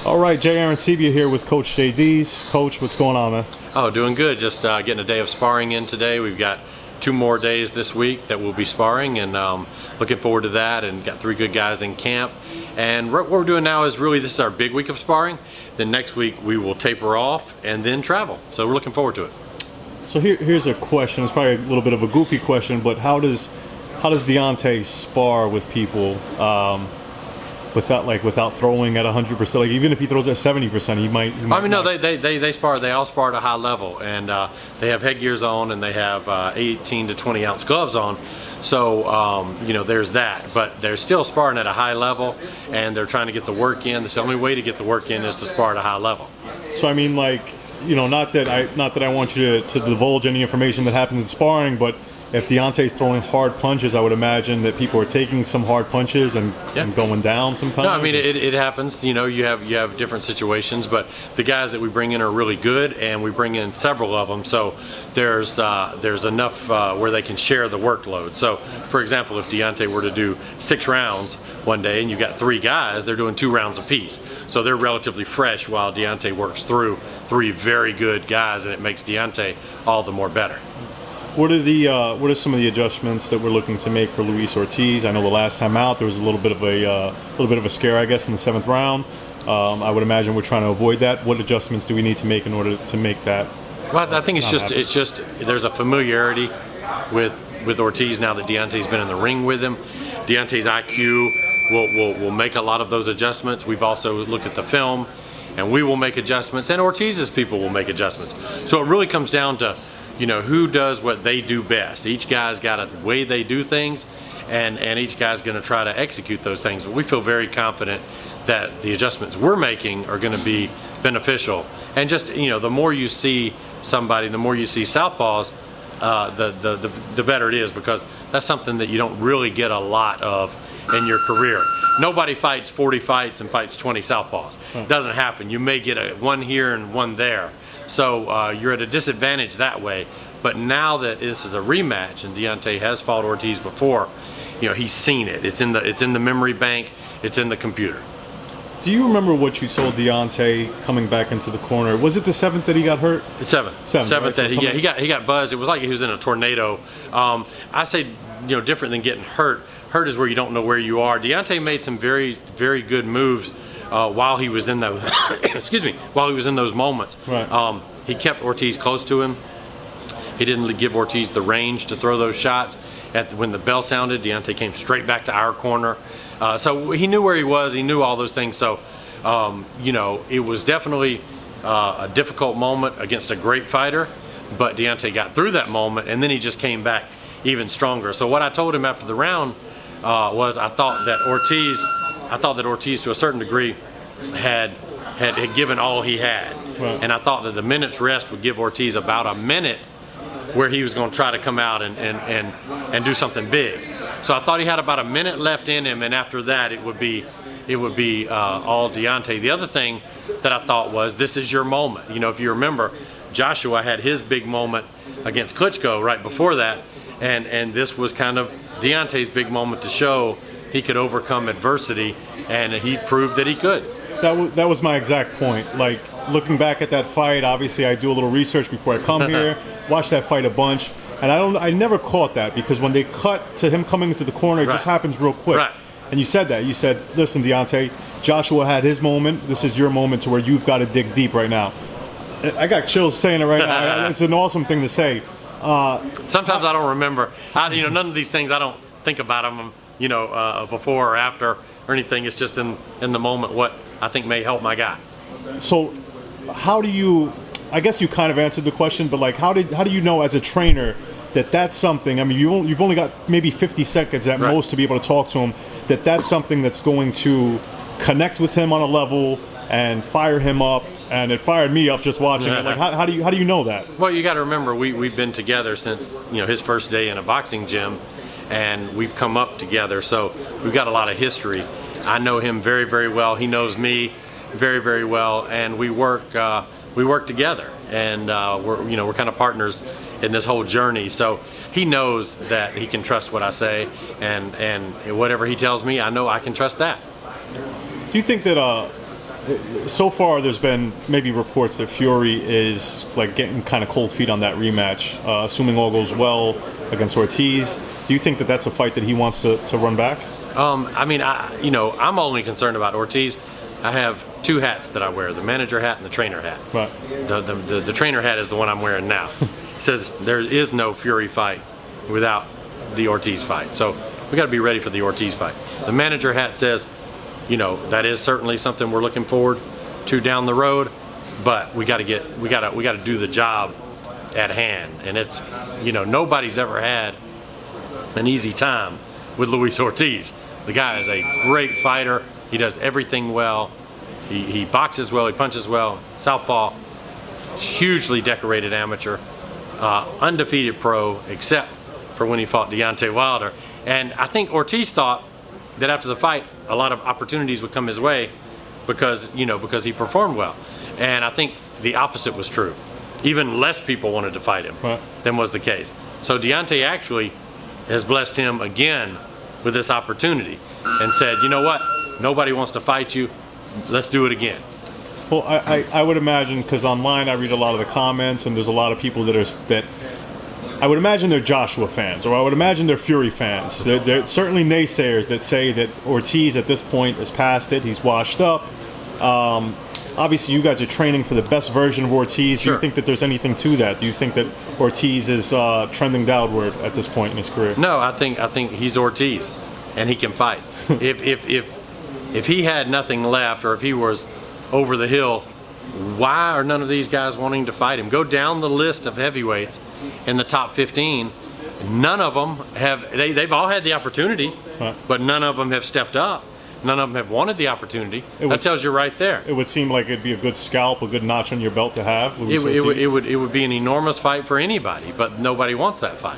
All right, Jay Aaron Sebia here with Coach Deas. Coach, what's going on, man? Oh, doing good. Just getting a day of sparring in today. We've got 2 more days this week that we'll be sparring, and looking forward to that. And got 3 good guys in camp. And what we're doing now is really, this is our big week of sparring. Then next week we will taper off and then travel. So we're looking forward to it. So here's a question. It's probably a little bit of a goofy question, but how does Deontay spar with people without throwing at 100%? Like, even if he throws at 70%, he might. I mean, no, they spar. They all spar at a high level, and they have headgears on, and they have 18 to 20 ounce gloves on. So there's that. But they're still sparring at a high level, and they're trying to get the work in. The only way to get the work in is to spar at a high level. So I mean, not that I want you to divulge any information that happens in sparring, but if Deontay's throwing hard punches, I would imagine that people are taking some hard punches and going down sometimes. No, I mean, it happens. You have different situations, but the guys that we bring in are really good, and we bring in several of them. So there's enough where they can share the workload. So, for example, if Deontay were to do 6 rounds one day, and you've got 3 guys, they're doing 2 rounds apiece. So they're relatively fresh while Deontay works through 3 very good guys, and it makes Deontay all the more better. What are some of the adjustments that we're looking to make for Luis Ortiz? I know the last time out there was a little bit of a scare, I guess, in the 7th round. I would imagine we're trying to avoid that. What adjustments do we need to make in order to make that? Well, I think it's just there's a familiarity with Ortiz now that Deontay's been in the ring with him. Deontay's IQ will make a lot of those adjustments. We've also looked at the film, and we will make adjustments, and Ortiz's people will make adjustments. So it really comes down to who does what they do best. Each guy's got a way they do things, and each guy's going to try to execute those things. But we feel very confident that the adjustments we're making are going to be beneficial. And just the more you see somebody, the more you see southpaws, the better it is, because that's something that you don't really get a lot of in your career. Nobody fights 40 fights and fights 20 southpaws. It doesn't happen. You may get one here and one there. So you're at a disadvantage that way. But now that this is a rematch, and Deontay has fought Ortiz before, he's seen it. It's in the memory bank. It's in the computer. Do you remember what you told Deontay coming back into the corner? Was it the 7th that he got hurt? The 7th. 7th right? that he got buzzed. It was like he was in a tornado. I say different than getting hurt. Hurt is where you don't know where you are. Deontay made some very, very good moves while he was in those while he was in those moments. Right. He kept Ortiz close to him. He didn't give Ortiz the range to throw those shots. When the bell sounded, Deontay came straight back to our corner. So he knew where he was. He knew all those things. So it was definitely a difficult moment against a great fighter, but Deontay got through that moment, and then he just came back even stronger. So what I told him after the round was I thought that Ortiz to a certain degree had given all he had. Right. And I thought that the minute's rest would give Ortiz about a minute where he was going to try to come out and do something big. So I thought he had about a minute left in him, and after that it would be all Deontay. The other thing that I thought was, this is your moment. If you remember, Joshua had his big moment against Klitschko right before that, and this was kind of Deontay's big moment to show he could overcome adversity, and he proved that he could. That was my exact point. Like, looking back at that fight, obviously I do a little research before I come here, watch that fight a bunch, and I never caught that, because when they cut to him coming into the corner, it just happens real quick. Right. And you said that. You said, listen, Deontay, Joshua had his moment. This is your moment to where you've got to dig deep right now. I got chills saying it right now. It's an awesome thing to say. Sometimes I don't remember. None of these things, I don't think about them, before or after or anything. It's just in the moment what I think may help my guy. So how do you, I guess you kind of answered the question, but how do you know as a trainer that that's something, I mean, you've only got maybe 50 seconds at most to be able to talk to him, that's something that's going to connect with him on a level and fire him up, and it fired me up just watching it. How do you know that? Well, you got to remember, we've been together since his first day in a boxing gym, and we've come up together, so we've got a lot of history. I know him very, very well. He knows me very, very well, and we work together, and we're kind of partners in this whole journey. So he knows that he can trust what I say, and whatever he tells me, I know I can trust that. Do you think that so far there's been maybe reports that Fury is like getting kind of cold feet on that rematch, assuming all goes well against Ortiz. Do you think that that's a fight that he wants to run back? I mean, I'm only concerned about Ortiz. I have two hats that I wear, the manager hat and the trainer hat. Right. The trainer hat is the one I'm wearing now. It says there is no Fury fight without the Ortiz fight. So we got to be ready for the Ortiz fight. The manager hat says, that is certainly something we're looking forward to down the road, but we got to do the job at hand. And it's, nobody's ever had an easy time with Luis Ortiz. The guy is a great fighter. He does everything well. He boxes well, he punches well. Southpaw, hugely decorated amateur, undefeated pro, except for when he fought Deontay Wilder. And I think Ortiz thought that after the fight, a lot of opportunities would come his way because he performed well. And I think the opposite was true. Even less people wanted to fight him than was the case. So Deontay actually has blessed him again with this opportunity and said, you know what? Nobody wants to fight you. Let's do it again. Well, I would imagine, because online I read a lot of the comments, and there's a lot of people that I would imagine they're Joshua fans, or I would imagine they're Fury fans. They're certainly naysayers that say that Ortiz at this point has passed it. He's washed up. Obviously, you guys are training for the best version of Ortiz. Sure. Do you think that there's anything to that? Do you think that Ortiz is trending downward at this point in his career? No, I think he's Ortiz, and he can fight. If he had nothing left, or if he was over the hill, why are none of these guys wanting to fight him? Go down the list of heavyweights in the top 15. None of them have. They've all had the opportunity, but none of them have stepped up. None of them have wanted the opportunity. That tells you right there. It would seem like it'd be a good scalp, a good notch on your belt to have. It would be an enormous fight for anybody, but nobody wants that fight.